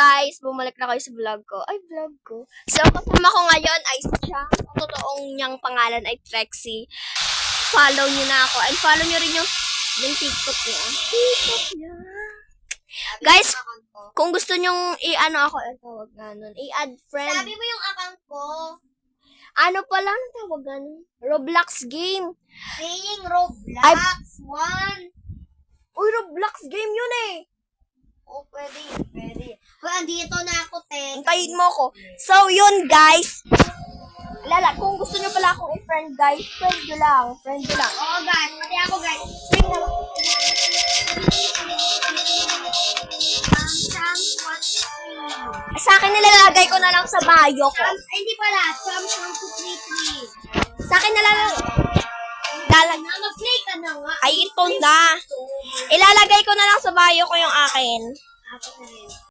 guys, bumalik na kayo sa vlog ko. Ay, vlog ko. So, kasama ko ngayon ay siya. Ang totoong niyang pangalan ay Trexie. Follow niyo na ako. And follow niyo rin yung TikTok niya. TikTok niya. Guys, kung gusto nyong i-ano ako, tawag nga nun, i-add friend. Sabi mo yung account ko. Ano pala ang tawag nga nun? Roblox game. Playing Roblox 1. Uy, Roblox game yun eh. Oh, pwede. Well, andito na ako, te. Antayin mo ko. So, yun guys. Kung gusto nyo pala akong i-friend guys, friend nyo lang. Oo, guys. Pati ako, guys. Friend na lang. Sa akin nilalagay ko na lang sa bio ko. Hindi pala. Sam 233. Sa akin Mag-play ka na nga. Ay, ito na. Ilalagay ko na lang sa bio ko yung akin. Ako na rin.